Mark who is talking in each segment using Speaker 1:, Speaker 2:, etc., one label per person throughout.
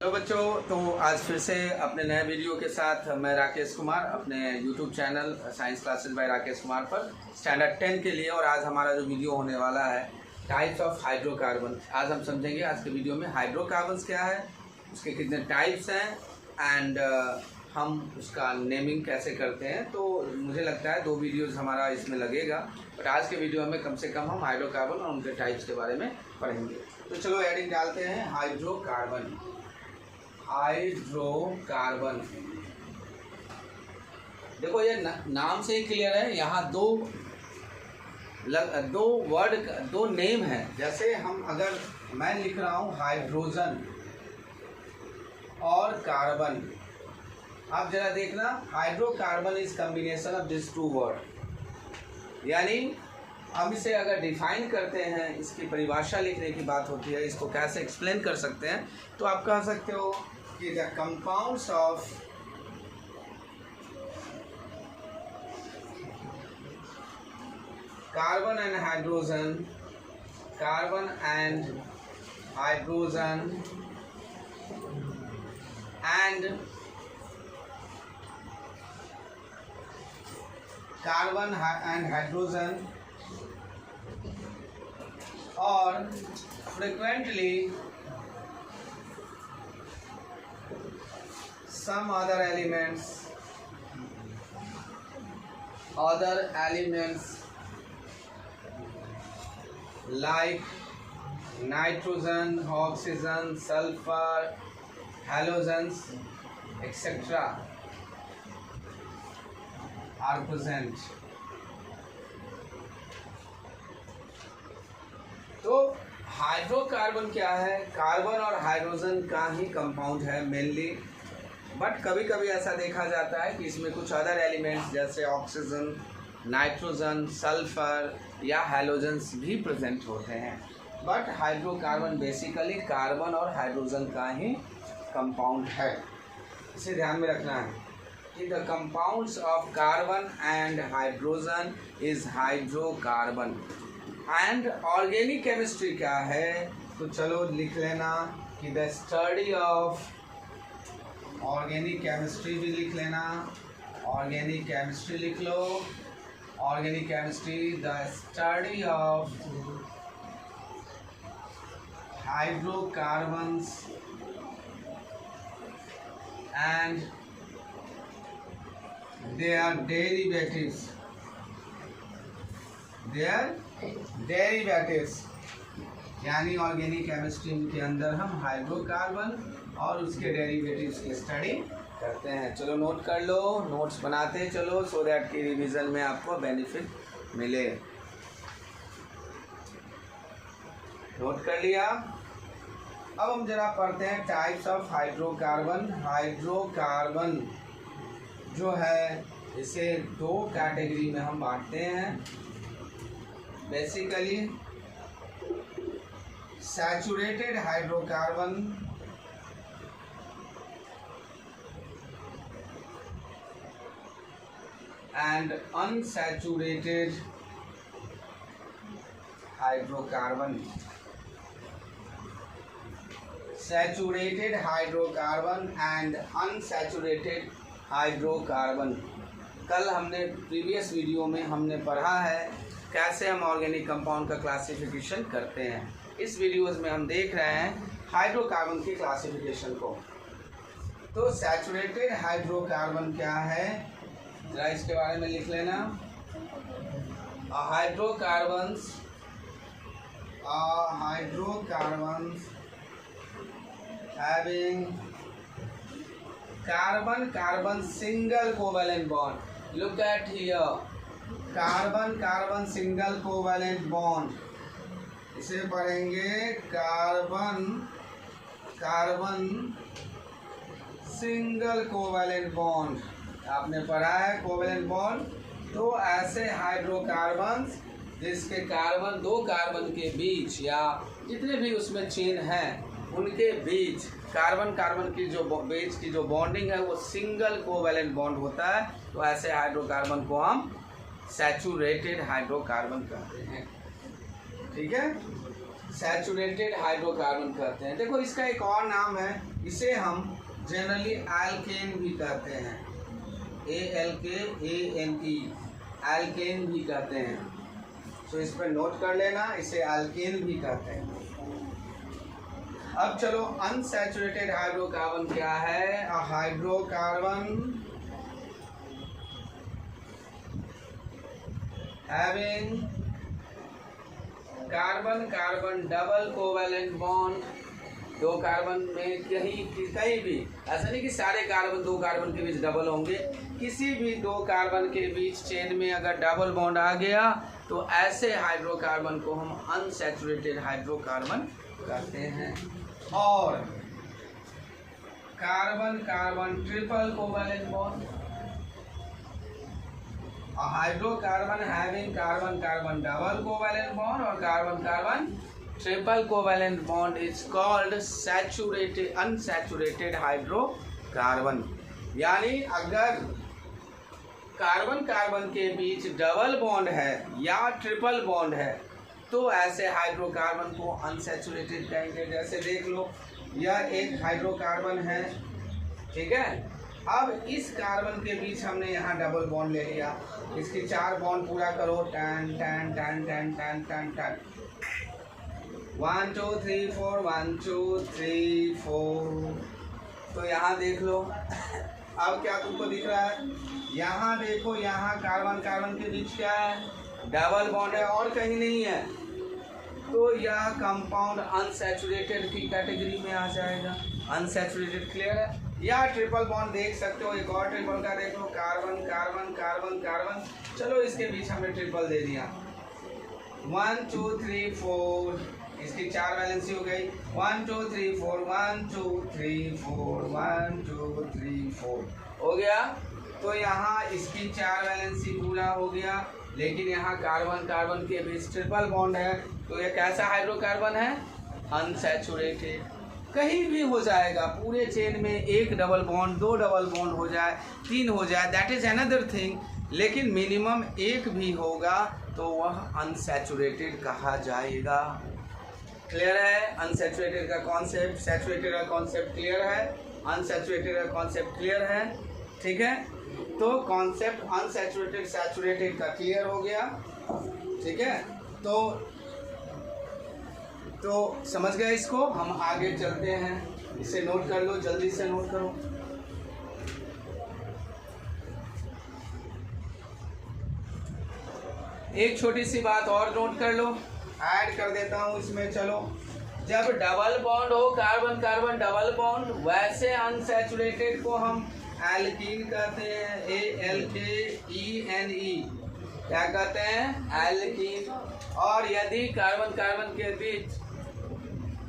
Speaker 1: Hello बच्चों, तो आज फिर से अपने नए वीडियो के साथ मैं राकेश कुमार अपने YouTube channel science classes bye Rakesh Kumar पर स्टैंडर्ड 10 के लिए। और आज हमारा जो वीडियो होने वाला है टाइप्स ऑफ हाइड्रोकार्बन। आज हम समझेंगे आज के वीडियो में हाइड्रोकार्बन्स क्या है, उसके कितने टाइप्स हैं एंड हम उसका नेमिंग कैसे करते हैं। तो मुझे लगता है 2 वीडियोज़ हमारा इसमें लगेगा, बट आज के वीडियो में कम से कम हम हाइड्रोकार्बन और उनके टाइप्स के बारे में पढ़ेंगे। तो चलो हेडिंग डालते हैं हाइड्रोकार्बन। हाइड्रोकार्बन, देखो ये नाम से ही क्लियर है, यहाँ दो वर्ड, 2 नेम है। जैसे हम अगर मैं लिख रहा हूँ हाइड्रोजन और कार्बन, आप जरा देखना, hydrocarbon is combination of this 2 word. यानी हम इसे अगर डिफाइन करते हैं, इसकी परिभाषा लिखने की बात होती है, इसको कैसे एक्सप्लेन कर सकते हैं, तो आप कह सकते हो कि the compounds of carbon and hydrogen, carbon and hydrogen and carbon and hydrogen और frequently some other elements like nitrogen, oxygen, sulfur, halogens, etc. are present. तो हाइड्रोकार्बन क्या है? कार्बन और हाइड्रोजन का ही कंपाउंड है मेनली, बट कभी कभी ऐसा देखा जाता है कि इसमें कुछ अदर एलिमेंट्स जैसे ऑक्सीजन, नाइट्रोजन, सल्फर या हैलोजेंस भी प्रेजेंट होते हैं। बट हाइड्रोकार्बन बेसिकली कार्बन और हाइड्रोजन का ही कंपाउंड है, इसे ध्यान में रखना है कि the compounds of carbon and hydrogen is hydrocarbon. And organic chemistry क्या है? तो चलो लिख लेना कि the study of organic chemistry भी लिख लेना, ऑर्गेनिक केमिस्ट्री लिख लो। Organic chemistry the study of hydrocarbons and their derivatives, यानी ऑर्गेनिक केमिस्ट्री के अंदर हम हाइड्रोकार्बन और उसके डेरिवेटिव्स की स्टडी करते हैं। चलो नोट कर लो, नोट्स बनाते चलो सो दैट कि रिवीजन में आपको बेनिफिट मिले। नोट कर लिया? अब हम जरा पढ़ते हैं टाइप्स ऑफ हाइड्रोकार्बन। हाइड्रोकार्बन जो है इसे 2 कैटेगरी में हम बांटते हैं। Basically saturated hydrocarbon and unsaturated hydrocarbon. Saturated hydrocarbon and unsaturated hydrocarbon. कल हमने प्रीवियस वीडियो में हमने पढ़ा है कैसे हम ऑर्गेनिक कंपाउंड का क्लासिफिकेशन करते हैं। इस वीडियोस में हम देख रहे हैं हाइड्रोकार्बन की क्लासिफिकेशन को। तो सैचुरेटेड हाइड्रोकार्बन क्या है, जरा इसके बारे में लिख लेना। Hydrocarbons having carbon single covalent bond. Look at here, carbon single covalent bond, इसे पढ़ेंगे कार्बन सिंगल कोवेलेंट बॉन्ड। आपने पढ़ा है कोवेलेंट बॉन्ड। तो ऐसे हाइड्रोकार्बन्स जिसके कार्बन 2 कार्बन के बीच या जितने भी उसमें चेन हैं उनके बीच कार्बन की जो बीच की जो बॉन्डिंग है वो सिंगल कोवेलेंट बॉन्ड होता है, तो ऐसे हाइड्रोकार्बन को हम सैचुरेटेड हाइड्रोकार्बन कहते हैं। ठीक है, सैचुरेटेड हाइड्रोकार्बन कहते हैं। देखो इसका एक और नाम है इसे हम जनरली एल्केन भी कहते हैं, ALKANE, एल्केन भी कहते हैं। तो इस पर नोट कर लेना, इसे एल्केन भी कहते हैं। अब चलो अनसैचुरेटेड हाइड्रोकार्बन क्या है? Hydrocarbon having carbon carbon double covalent bond, दो कार्बन में कहीं भी, ऐसा नहीं कि सारे कार्बन दो कार्बन के बीच डबल होंगे, किसी भी दो कार्बन के बीच चेन में अगर डबल बॉन्ड आ गया तो ऐसे हाइड्रोकार्बन को हम अनसैचुरेटेड हाइड्रोकार्बन कहते हैं। और carbon carbon triple covalent bond, hydrocarbon having carbon carbon double covalent bond और carbon carbon triple covalent bond is called saturated unsaturated hydrocarbon. यानी अगर कार्बन कार्बन के बीच डबल बॉन्ड है या ट्रिपल बॉन्ड है तो ऐसे हाइड्रोकार्बन को अनसैचुरेटेड कहेंगे। जैसे देख लो, यह एक हाइड्रोकार्बन है, ठीक है। अब इस कार्बन के बीच हमने यहाँ डबल बॉन्ड ले लिया, इसकी 4 बॉन्ड पूरा करो, टन टन टन टन टन टन टन, 1 2 3 4 1 2 3 4। तो यहाँ देख लो, अब क्या तुमको दिख रहा है? यहाँ देखो, यहाँ कार्बन कार्बन के बीच क्या है? डबल बॉन्ड है और कहीं नहीं है। तो यह कंपाउंड अनसैचुरेटेड की कैटेगरी में आ जाएगा। अनसैचुरेटेड क्लियर है? या ट्रिपल बॉन्ड देख सकते हो, एक और ट्रिपल का देख लो, कार्बन कार्बन कार्बन कार्बन। चलो इसके बीच हमने ट्रिपल दे दिया, 1 2 3 4, इसकी 4 वैलेंसी हो गई, 1 2 3 4 1 2 3 4 1 2 3 4 हो गया। तो यहाँ इसकी 4 वैलेंसी पूरा हो गया, लेकिन यहाँ कार्बन कार्बन के बीच ट्रिपल बॉन्ड है। तो ये कैसा हाइड्रोकार्बन है? अनसैचुरेटेड। कहीं भी हो जाएगा, पूरे चेन में एक डबल बॉन्ड, 2 डबल बॉन्ड हो जाए, 3 हो जाए, दैट इज अनदर थिंग, लेकिन मिनिमम एक भी होगा तो वह अनसैचुरेटेड कहा जाएगा। क्लियर है? अनसैचुरेटेड का कॉन्सेप्ट, सैचुरेटेड का कॉन्सेप्ट क्लियर है, अनसैचुरेटेड का कॉन्सेप्ट क्लियर है, ठीक है। तो कॉन्सेप्ट अनसैचुरेटेड सैचुरेटेड का क्लियर हो गया, ठीक है। तो समझ गए इसको? हम आगे चलते हैं, इसे नोट कर लो, जल्दी से नोट करो। एक छोटी सी बात और नोट कर लो, ऐड कर देता हूँ इसमें। चलो, जब डबल बॉन्ड हो, कार्बन कार्बन डबल बॉन्ड, वैसे अनसैचुरेटेड को हम एल्कीन कहते हैं, ALKENE, क्या कहते हैं? एल्कीन। और यदि कार्बन कार्बन के बीच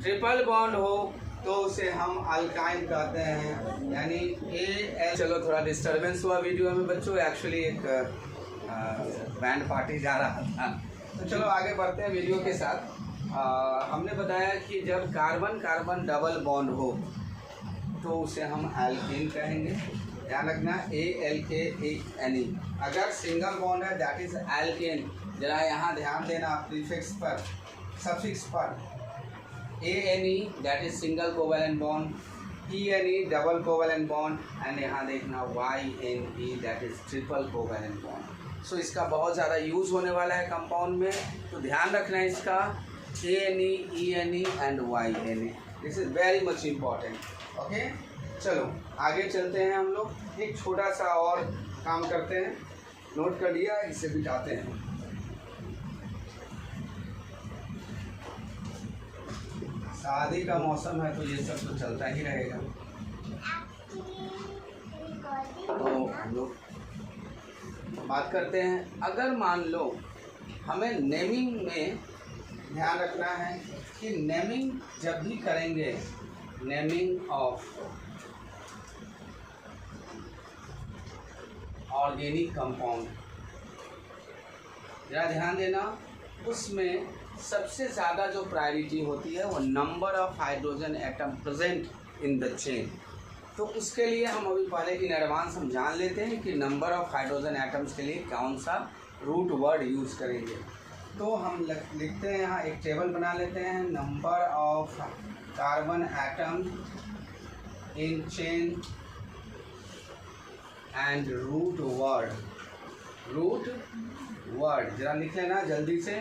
Speaker 1: ट्रिपल बॉन्ड हो तो उसे हम अल्काइन कहते हैं, यानी AL। चलो, थोड़ा डिस्टर्बेंस हुआ वीडियो में बच्चों, एक्चुअली एक बैंड पार्टी जा रहा था। तो चलो आगे बढ़ते हैं वीडियो के साथ। हमने बताया कि जब कार्बन कार्बन डबल बॉन्ड हो तो उसे हम एल्कीन कहेंगे, ध्यान रखना, ALKENE। अगर सिंगल बॉन्ड है दैट इज एल्केन। जरा यहाँ ध्यान देना प्रीफिक्स पर, सफिक्स पर, ANE that is single covalent bond, ENE double covalent bond, and यहाँ देखना YNE that is triple covalent bond. So इसका बहुत ज़्यादा यूज़ होने वाला है कंपाउंड में, तो ध्यान रखना है इसका, ANE ENE and YNE, this is very much important. Okay, चलो आगे चलते हैं। हम लोग एक छोटा सा और काम करते हैं, नोट कर लिया, इसे बिठाते हैं। शादी का मौसम है तो ये सब तो चलता ही रहेगा। तो हम लोग बात करते हैं, अगर मान लो हमें नेमिंग में ध्यान रखना है कि नेमिंग जब भी करेंगे, नेमिंग ऑफ ऑर्गेनिक कंपाउंड, जरा ध्यान देना, उसमें सबसे ज़्यादा जो प्रायोरिटी होती है वो number of hydrogen atom present in the chain. तो उसके लिए हम अभी पहले इन एडवांस हम जान लेते हैं कि नंबर ऑफ हाइड्रोजन एटम्स के लिए कौन सा रूट वर्ड यूज़ करेंगे। तो हम लिखते हैं, यहाँ एक टेबल बना लेते हैं, number of carbon atom in chain and root word जरा लिख लेना जल्दी से।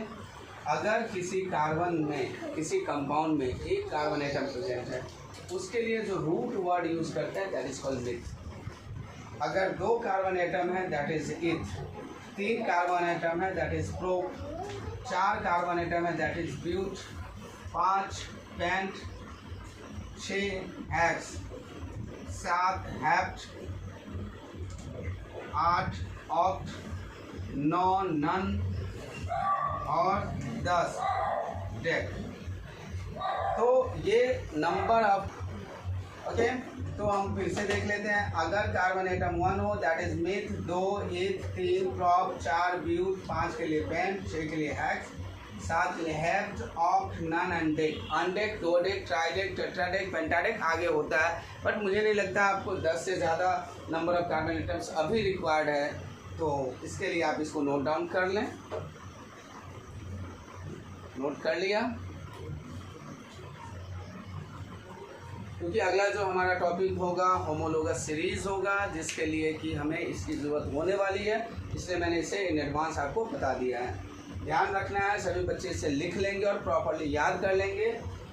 Speaker 1: अगर किसी कार्बन में, किसी कंपाउंड में एक कार्बन एटम प्रेजेंट है, उसके लिए जो रूट वर्ड यूज करते हैं दैट इज कॉल्ड मिथ। अगर 2 कार्बन एटम है that is eth, 3 carbon atom है that is prop, 4 carbon atom है that is but, 5 pent, 6 hex, 7 hept, 8 oct, 9 non और 10 डेक। तो ये नंबर ऑफ ओके। तो हम फिर से देख लेते हैं। अगर कार्बन एटम 1 हो दैट इज मिथ, 2 इथ, 3 प्रॉप, 4 ब्यूट, 5 के लिए पेंट, 6 के लिए हेक्स, 7 के लिए hept, oct, non and dec. Undec, dodec, tridec, tetradec, pentadec आगे होता है, बट मुझे नहीं लगता आपको 10 से ज़्यादा नंबर ऑफ कार्बन एटम्स अभी रिक्वायर्ड है। तो इसके लिए आप इसको नोट डाउन कर लें। नोट कर लिया? क्योंकि अगला जो हमारा टॉपिक होगा होमोलोगस सीरीज होगा, जिसके लिए कि हमें इसकी ज़रूरत होने वाली है, इसलिए मैंने इसे इन एडवांस आपको बता दिया है। ध्यान रखना है, सभी बच्चे इसे लिख लेंगे और प्रॉपर्ली याद कर लेंगे।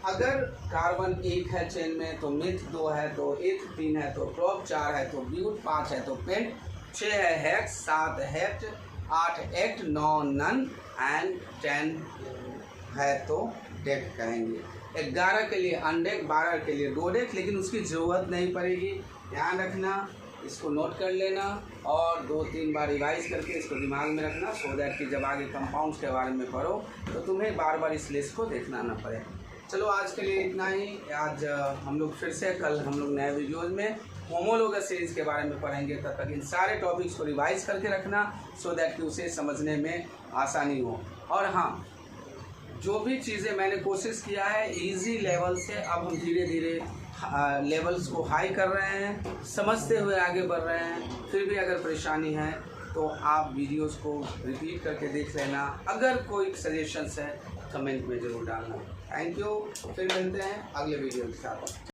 Speaker 1: अगर कार्बन 1 है चेन में तो मिथ, 2 है तो इथ, 3 है तो प्रोप, 4 है तो ब्यूट, 5 है तो पेंट, 6 है hex, 7 hept, 8 oct, 9 non and 10 है तो डेक कहेंगे। 11 के लिए अनडेक, 12 के लिए डोडेक, लेकिन उसकी ज़रूरत नहीं पड़ेगी। ध्यान रखना, इसको नोट कर लेना और 2-3 बार रिवाइज करके इसको दिमाग में रखना, सो दैट कि जब आगे कंपाउंड्स के बारे में पढ़ो तो तुम्हें बार बार इस लिस्ट को देखना ना पड़े। चलो आज के लिए इतना ही। आज हम लोग फिर से कल हम लोग नए वीडियोज़ में होमोलोगस सीरीज़ के बारे में पढ़ेंगे। तब तक इन सारे टॉपिक्स को रिवाइज करके रखना, सो दैट कि उसे समझने में आसानी हो। और हाँ, जो भी चीज़ें मैंने कोशिश किया है इजी लेवल से, अब हम धीरे धीरे लेवल्स को हाई कर रहे हैं, समझते हुए आगे बढ़ रहे हैं। फिर भी अगर परेशानी है तो आप वीडियोस को रिपीट करके देख लेना। अगर कोई सजेशंस है कमेंट में ज़रूर डालना। Thank you. फिर मिलते हैं अगले वीडियो के साथ।